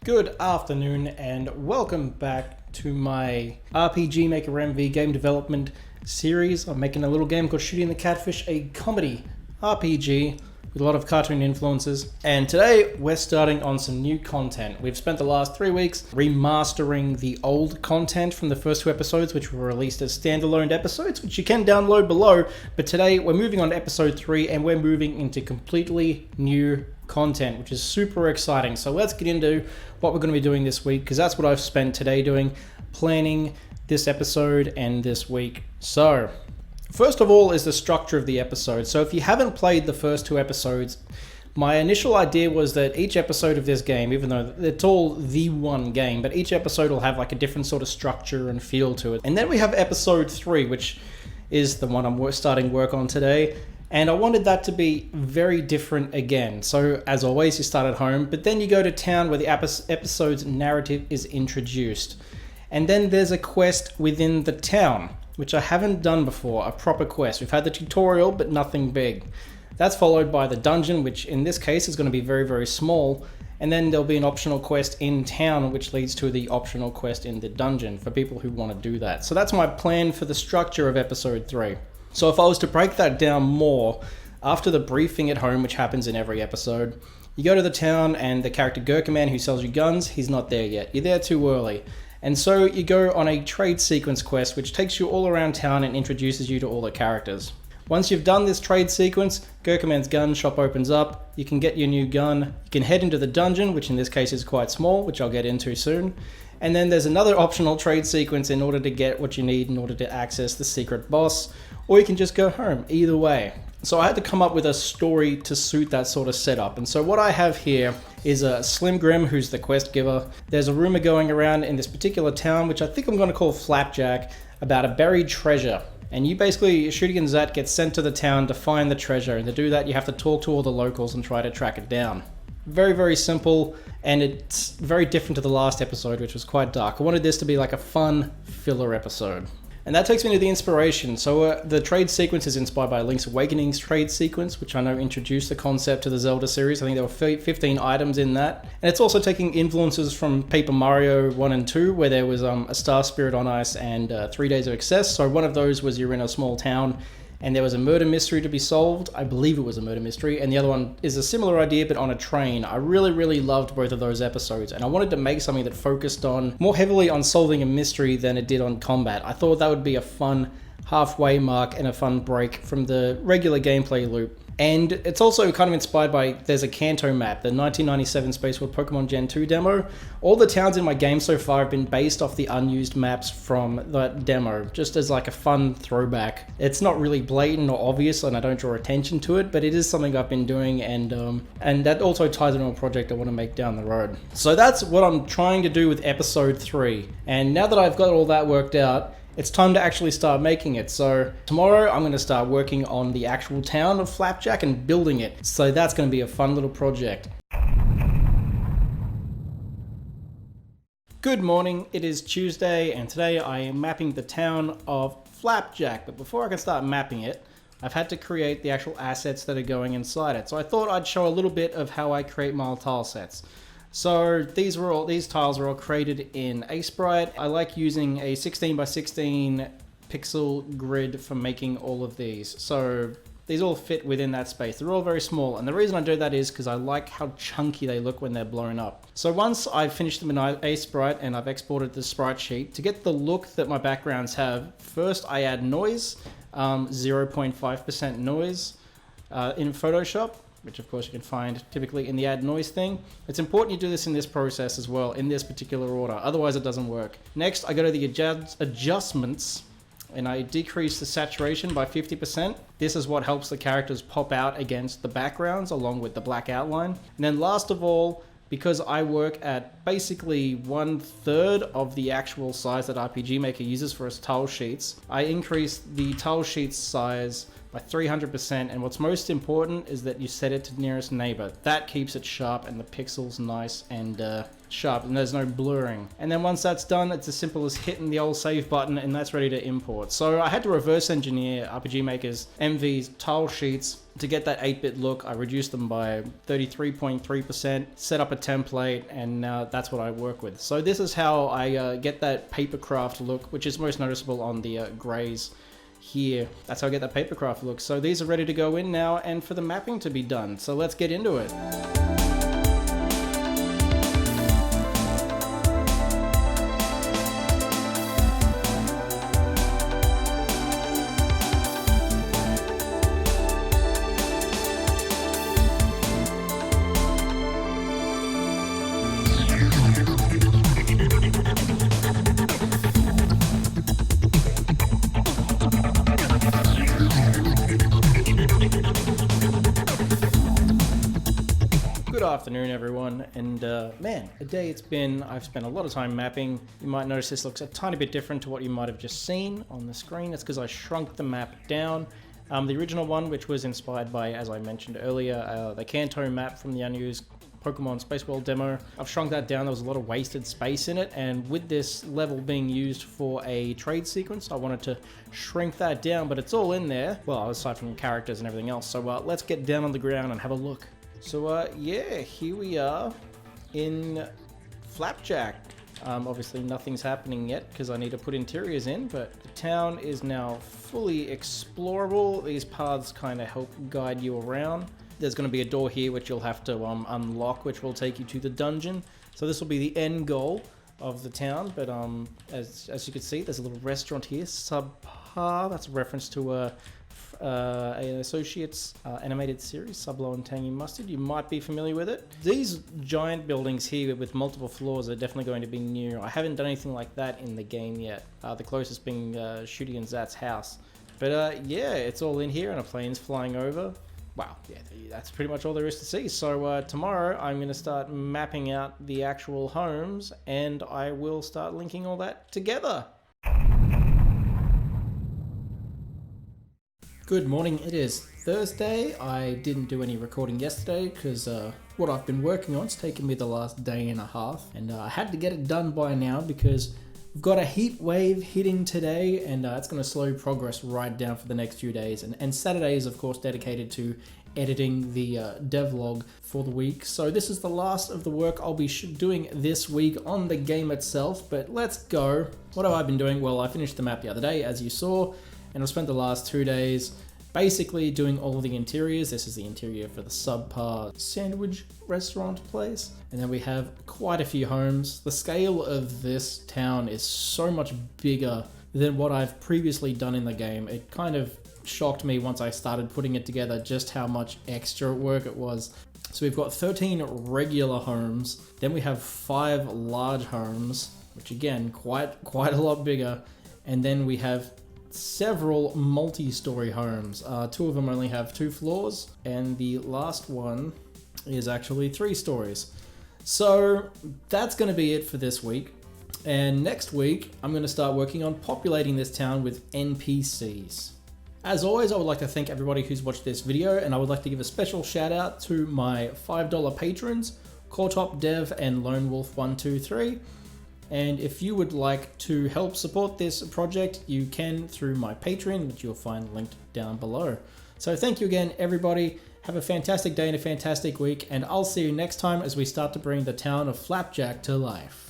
Good afternoon and welcome back to my RPG Maker MV game development series. I'm making a little game called Shooty and the Catfish, a comedy RPG with a lot of cartoon influences. And today we're starting on some new content. We've spent the last 3 weeks remastering the old content from the first 2 episodes, which were released as standalone episodes, which you can download below. But today we're moving on to episode 3 and we're moving into completely new content, which is super exciting. So let's get into what we're going to be doing this week, because that's what I've spent today doing, planning this episode and this week. So first of all is the structure of the episode. So if you haven't played the first 2 episodes, my initial idea was that each episode of this game, even though it's all the one game, but each episode will have like a different sort of structure and feel to it. And then we have episode 3, which is the one I'm starting work on today. And I wanted that to be very different again. So as always, you start at home, but then you go to town where the episode's narrative is introduced. And then there's a quest within the town, which I haven't done before, a proper quest. We've had the tutorial, but nothing big. That's followed by the dungeon, which in this case is going to be very, very small. And then there'll be an optional quest in town, which leads to the optional quest in the dungeon for people who want to do that. So that's my plan for the structure of episode 3. So if I was to break that down more, after the briefing at home, which happens in every episode, you go to the town and the character Gurkhaman who sells you guns, he's not there yet. You're there too early. And so you go on a trade sequence quest, which takes you all around town and introduces you to all the characters. Once you've done this trade sequence, Gurkhaman's gun shop opens up, you can get your new gun, you can head into the dungeon, which in this case is quite small, which I'll get into soon. And then there's another optional trade sequence in order to get what you need in order to access the secret boss, or you can just go home, either way. So I had to come up with a story to suit that sort of setup. And so what I have here is a Slim Grim, who's the quest giver. There's a rumor going around in this particular town, which I think I'm going to call Flapjack, about a buried treasure. And you basically, Shooty and Zaat gets sent to the town to find the treasure. And to do that, you have to talk to all the locals and try to track it down. Very, very simple, and it's very different to the last episode, which was quite dark. I wanted this to be like a fun filler episode. And that takes me to the inspiration. So the trade sequence is inspired by Link's Awakening's trade sequence, which I know introduced the concept to the Zelda series. I think there were 15 items in that. And it's also taking influences from Paper Mario 1 and 2, where there was a Star Spirit on Ice and 3 Days of Excess. So one of those was you're in a small town and there was a murder mystery to be solved. I believe it was a murder mystery. And the other one is a similar idea, but on a train. I really, really loved both of those episodes. And I wanted to make something that focused on more heavily on solving a mystery than it did on combat. I thought that would be a fun halfway mark and a fun break from the regular gameplay loop. And it's also kind of inspired by, there's a Kanto map, the 1997 Space World Pokemon Gen 2 demo. All the towns in my game so far have been based off the unused maps from that demo, just as like a fun throwback. It's not really blatant or obvious, and I don't draw attention to it, but it is something I've been doing, and that also ties into a project I want to make down the road. So that's what I'm trying to do with episode 3. And now that I've got all that worked out, it's time to actually start making it. So tomorrow I'm going to start working on the actual town of Flapjack and building it. So that's going to be a fun little project. Good morning, it is Tuesday and today I am mapping the town of Flapjack. But before I can start mapping it, I've had to create the actual assets that are going inside it. So I thought I'd show a little bit of how I create my tile sets. So these tiles were all created in Sprite. I like using a 16 by 16 pixel grid for making all of these. So these all fit within that space. They're all very small. And the reason I do that is because I like how chunky they look when they're blown up. So once I've finished them in Sprite and I've exported the sprite sheet, to get the look that my backgrounds have, first I add noise, 0.5% noise in Photoshop, which of course you can find typically in the add noise thing. It's important you do this in this process as well, in this particular order, otherwise it doesn't work. Next, I go to the adjustments and I decrease the saturation by 50%. This is what helps the characters pop out against the backgrounds along with the black outline. And then last of all, because I work at basically 1/3 of the actual size that RPG Maker uses for its tile sheets, I increase the tile sheet size by 300%, and what's most important is that you set it to nearest neighbor. That keeps it sharp and the pixels nice and sharp and there's no blurring. And then once that's done, it's as simple as hitting the old save button and that's ready to import. So I had to reverse engineer RPG Maker's MV's tile sheets to get that 8-bit look. I reduced them by 33.3%, set up a template, and now that's what I work with. So this is how I get that papercraft look, which is most noticeable on the grays here. That's how I get that papercraft look. So these are ready to go in now and for the mapping to be done. So let's get into it. Good afternoon, everyone, and man, a day it's been. I've spent a lot of time mapping. You might notice this looks a tiny bit different to what you might have just seen on the screen. It's because I shrunk the map down. The original one, which was inspired by, as I mentioned earlier, the Kanto map from the unused Pokemon Space World demo. I've shrunk that down. There was a lot of wasted space in it, and with this level being used for a trade sequence, I wanted to shrink that down, but it's all in there. Well, aside from characters and everything else. So let's get down on the ground and have a look. So yeah, here we are in Flapjack. Obviously nothing's happening yet because I need to put interiors in, but the town is now fully explorable. These paths kind of help guide you around. There's going to be a door here which you'll have to unlock, which will take you to the dungeon. So this will be the end goal of the town, but as you can see, there's a little restaurant here, Subpar. That's a reference to an Associates animated series, Sublo and Tangy Mustard. You might be familiar with it. These giant buildings here with multiple floors are definitely going to be new. I haven't done anything like that in the game yet. The closest being Shooty and Zaat's house. But yeah, it's all in here and a plane's flying over. Wow, yeah, that's pretty much all there is to see. So tomorrow I'm going to start mapping out the actual homes and I will start linking all that together. Good morning, it is Thursday. I didn't do any recording yesterday because what I've been working on has taken me the last day and a half, and I had to get it done by now because we've got a heat wave hitting today, and it's going to slow progress right down for the next few days. And Saturday is of course dedicated to editing the devlog for the week. So this is the last of the work I'll be doing this week on the game itself, but let's go. What have I been doing? Well, I finished the map the other day, as you saw, and I've spent the last 2 days basically doing all of the interiors. This is the interior for the Subpar sandwich restaurant place. And then we have quite a few homes. The scale of this town is so much bigger than what I've previously done in the game. It kind of shocked me once I started putting it together just how much extra work it was. So we've got 13 regular homes. Then we have 5 large homes, which again, quite a lot bigger. And then we have several multi-story homes. 2 of them only have 2 floors, and the last one is actually 3 stories. So that's going to be it for this week. And next week, I'm going to start working on populating this town with NPCs. As always, I would like to thank everybody who's watched this video, and I would like to give a special shout out to my $5 patrons, Cortop Dev and Lone Wolf 123. And if you would like to help support this project, you can through my Patreon, which you'll find linked down below. So thank you again, everybody. Have a fantastic day and a fantastic week, and I'll see you next time as we start to bring the town of Flapjack to life.